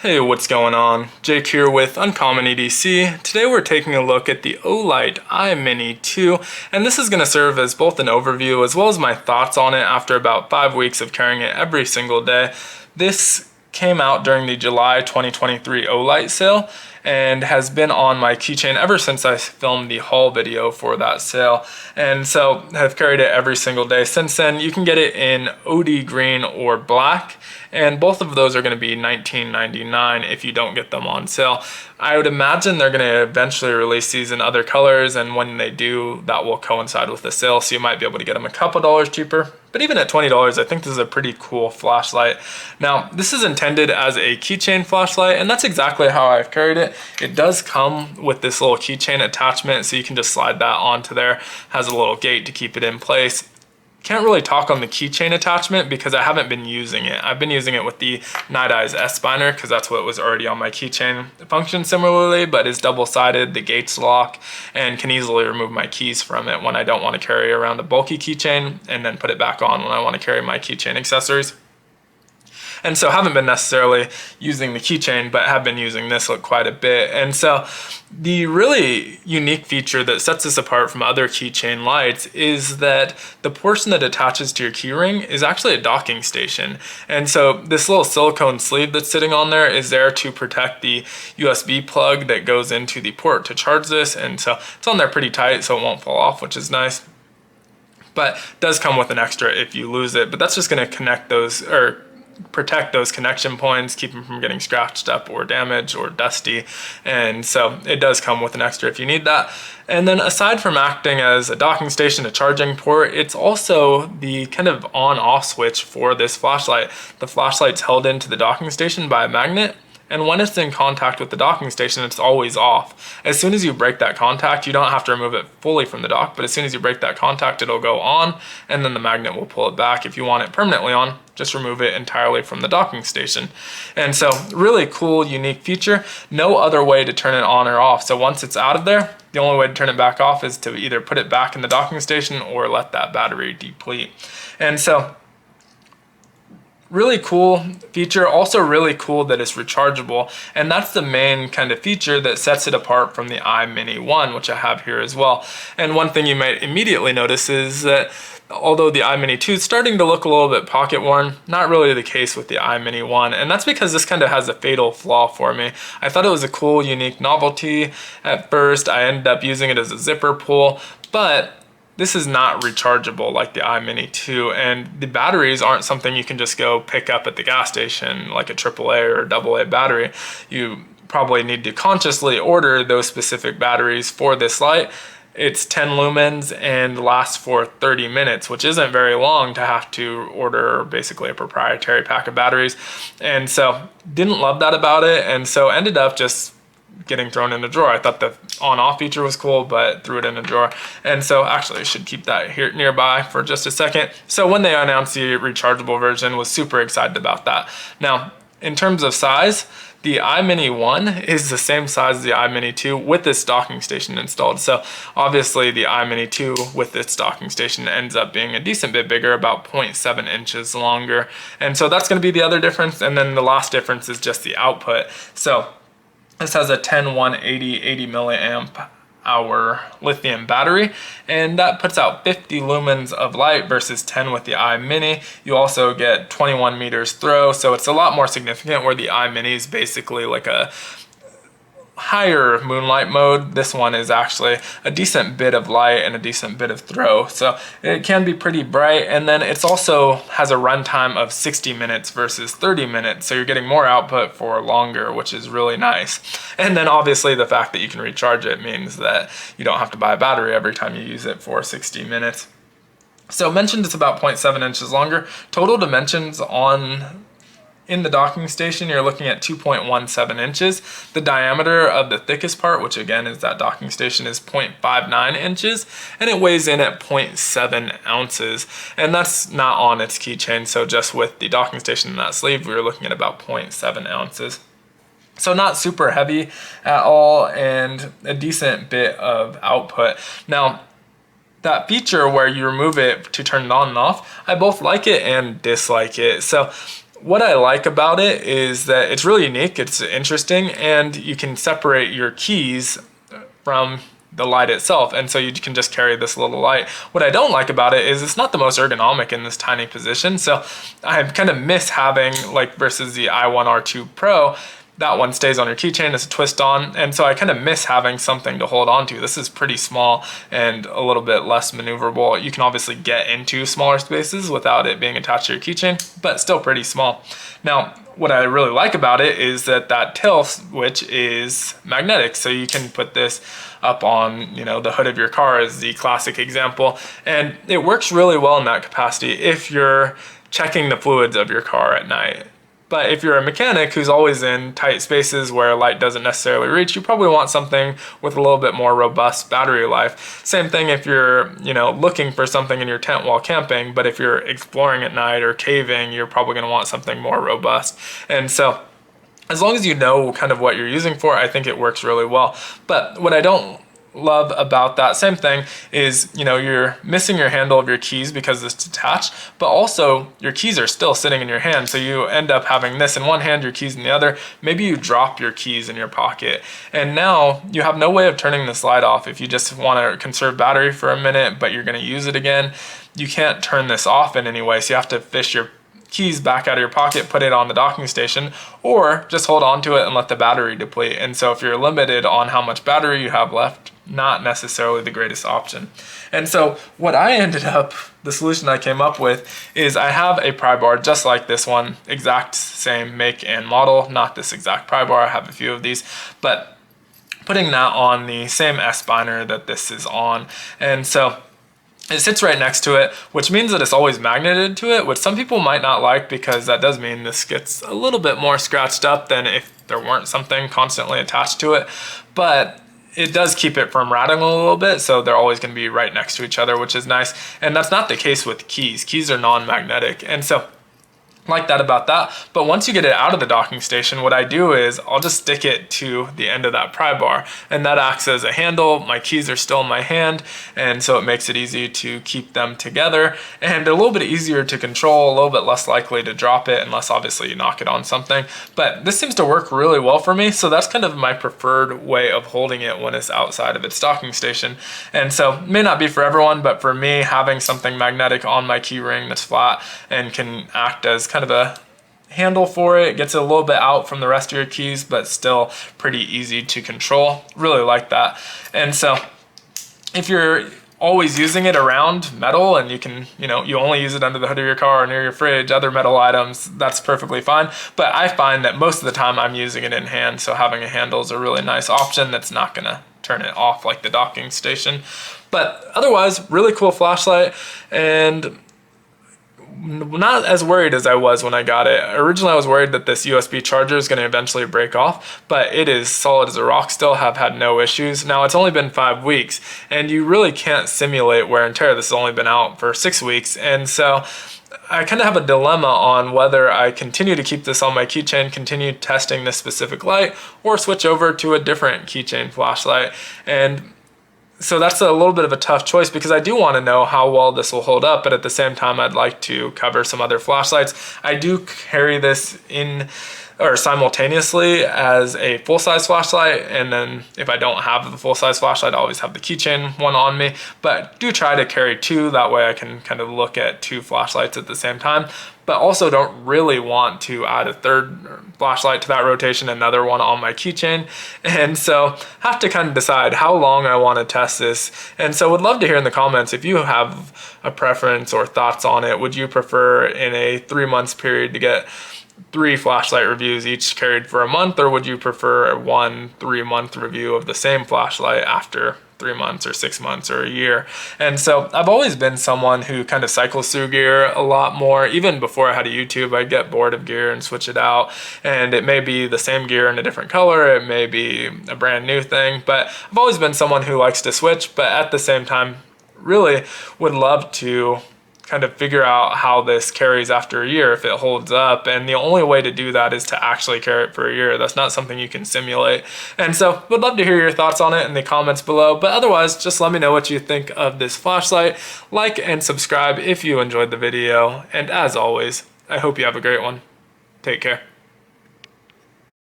Hey, what's going on? Jake here with Uncommon EDC. Today we're taking a look at the Olight Imini2, and this is going to serve as both an overview as well as my thoughts on it after about 5 weeks of carrying it every single day. This came out during the July 2023 Olight sale and has been on my keychain ever since I filmed the haul video for that sale, and so have carried it every single day since then. You can get it in OD green or black, and both of those are going to be $19.99 if you don't get them on sale. I would imagine they're going to eventually release these in other colors, and when they do, that will coincide with the sale, so you might be able to get them a couple dollars cheaper. But even at $20, I think this is a pretty cool flashlight. Now, this is intended as a keychain flashlight, and that's exactly how I've carried it. It does come with this little keychain attachment, so you can just slide that onto there. Has a little gate to keep it in place. Can't really talk on the keychain attachment because I haven't been using it. I've been using it with the Night Eyes S-Spiner because that's what was already on my keychain. It functions similarly, but is double-sided, the gates lock, and can easily remove my keys from it when I don't want to carry around a bulky keychain, and then put it back on when I want to carry my keychain accessories. And so haven't been necessarily using the keychain, but have been using this quite a bit. And so the really unique feature that sets this apart from other keychain lights is that the portion that attaches to your keyring is actually a docking station. And so this little silicone sleeve that's sitting on there is there to protect the USB plug that goes into the port to charge this. And so it's on there pretty tight so it won't fall off, which is nice. But it does come with an extra if you lose it. But that's just going to connect those, or protect those connection points, keep them from getting scratched up or damaged or dusty. And so it does come with an extra if you need that. And then aside from acting as a docking station, a charging port, it's also the kind of on-off switch for this flashlight. The flashlight's held into the docking station by a magnet, and when it's in contact with the docking station, it's always off. As soon as you break that contact, you don't have to remove it fully from the dock, but as soon as you break that contact, it'll go on, and then the magnet will pull it back. If you want it permanently on, just remove it entirely from the docking station. And so really cool, unique feature. No other way to turn it on or off. So once it's out of there, the only way to turn it back off is to either put it back in the docking station or let that battery deplete. And so really cool feature. Also really cool that it's rechargeable, and that's the main kind of feature that sets it apart from the iMini1, which I have here as well. And one thing you might immediately notice is that although the iMini2 is starting to look a little bit pocket worn, not really the case with the iMini1, and that's because this kind of has a fatal flaw for me. I thought it was a cool, unique novelty at first. I ended up using it as a zipper pull, but this is not rechargeable like the iMini2, and the batteries aren't something you can just go pick up at the gas station like a AAA or a AA battery. You probably need to consciously order those specific batteries for this light. It's 10 lumens and lasts for 30 minutes, which isn't very long to have to order basically a proprietary pack of batteries. And so didn't love that about it, and so ended up just getting thrown in a drawer. I thought the on-off feature was cool, but threw it in a drawer. And so actually I should keep that here nearby for just a second. So when they announced the rechargeable version, was super excited about that. Now, in terms of size, the iMini1 is the same size as the iMini2 with this docking station installed. So obviously the iMini2 with its docking station ends up being a decent bit bigger, about 0.7 inches longer. And so that's going to be the other difference. And then the last difference is just the output. So this has a 10180 80 milliamp hour lithium battery, and that puts out 50 lumens of light versus 10 with the iMini. You also get 21 meters throw, so it's a lot more significant, where the iMini is basically like a higher moonlight mode. This one is actually a decent bit of light and a decent bit of throw, so it can be pretty bright. And then it's also has a runtime of 60 minutes versus 30 minutes, so you're getting more output for longer, which is really nice. And then obviously the fact that you can recharge it means that you don't have to buy a battery every time you use it for 60 minutes. So mentioned it's about 0.7 inches longer. Total dimensions in the docking station, you're looking at 2.17 inches. The diameter of the thickest part, which again is that docking station, is 0.59 inches, and it weighs in at 0.7 ounces. And that's not on its keychain, so just with the docking station and that sleeve, we were looking at about 0.7 ounces. So not super heavy at all, and a decent bit of output. Now, that feature where you remove it to turn it on and off, I both like it and dislike it. So what I like about it is that it's really unique, it's interesting, and you can separate your keys from the light itself, and so you can just carry this little light. What I don't like about it is it's not the most ergonomic in this tiny position, so I kind of miss having, like versus the i1R2 Pro, that one stays on your keychain, it's a twist on, and so I kind of miss having something to hold on to. This is pretty small and a little bit less maneuverable. You can obviously get into smaller spaces without it being attached to your keychain, but still pretty small. Now, what I really like about it is that tail switch is magnetic, so you can put this up on, the hood of your car is the classic example, and it works really well in that capacity if you're checking the fluids of your car at night. But if you're a mechanic who's always in tight spaces where light doesn't necessarily reach, you probably want something with a little bit more robust battery life. Same thing if you're, looking for something in your tent while camping, but if you're exploring at night or caving, you're probably going to want something more robust. And so as long as you know kind of what you're using for, I think it works really well. But what I don't love about that same thing is, you're missing your handle of your keys because it's detached, but also your keys are still sitting in your hand, so you end up having this in one hand, your keys in the other. Maybe you drop your keys in your pocket, and now you have no way of turning this light off. If you just want to conserve battery for a minute but you're going to use it again, you can't turn this off in any way, so you have to fish your keys back out of your pocket, put it on the docking station, or just hold on to it and let the battery deplete. And so if you're limited on how much battery you have left, not necessarily the greatest option. And so the solution I came up with is I have a pry bar just like this one, exact same make and model, not this exact pry bar, I have a few of these, but putting that on the same S-biner that this is on. And so it sits right next to it, which means that it's always magneted to it, which some people might not like because that does mean this gets a little bit more scratched up than if there weren't something constantly attached to it. But it does keep it from rattling a little bit, so they're always going to be right next to each other, which is nice. And that's not the case with keys. Keys are non-magnetic, and so like that about that. But once you get it out of the docking station, what I do is I'll just stick it to the end of that pry bar, and that acts as a handle. My keys are still in my hand, and so it makes it easy to keep them together and a little bit easier to control, a little bit less likely to drop it unless obviously you knock it on something. But this seems to work really well for me, so that's kind of my preferred way of holding it when it's outside of its docking station. And so it may not be for everyone, but for me, having something magnetic on my key ring that's flat and can act as kind of a handle for it, gets it a little bit out from the rest of your keys, but still pretty easy to control. Really like that. And so if you're always using it around metal and you can, you only use it under the hood of your car or near your fridge, other metal items, that's perfectly fine. But I find that most of the time I'm using it in hand, so having a handle is a really nice option that's not gonna turn it off like the docking station. But otherwise, really cool flashlight, and not as worried as I was when I got it. Originally I was worried that this USB charger is going to eventually break off, but it is solid as a rock still, have had no issues. Now it's only been 5 weeks, and you really can't simulate wear and tear. This has only been out for 6 weeks, and so I kind of have a dilemma on whether I continue to keep this on my keychain, continue testing this specific light, or switch over to a different keychain flashlight. And so that's a little bit of a tough choice because I do want to know how well this will hold up, but at the same time I'd like to cover some other flashlights. I do carry this in or simultaneously as a full-size flashlight, and then if I don't have the full-size flashlight, I always have the keychain one on me, but do try to carry two, that way I can kind of look at two flashlights at the same time, but also don't really want to add a third flashlight to that rotation, another one on my keychain, and so have to kind of decide how long I want to test this. And so would love to hear in the comments if you have a preference or thoughts on it. Would you prefer in a 3 months period to get 3 flashlight reviews each carried for a month, or would you prefer 1 3-month review of the same flashlight after 3 months or 6 months or a year? And so I've always been someone who kind of cycles through gear a lot more. Even before I had a YouTube, I'd get bored of gear and switch it out, and it may be the same gear in a different color, it may be a brand new thing, but I've always been someone who likes to switch, but at the same time really would love to kind of figure out how this carries after a year, if it holds up. And the only way to do that is to actually carry it for a year. That's not something you can simulate. And so would love to hear your thoughts on it in the comments below. But otherwise, just let me know what you think of this flashlight. Like and subscribe if you enjoyed the video. And as always, I hope you have a great one. Take care.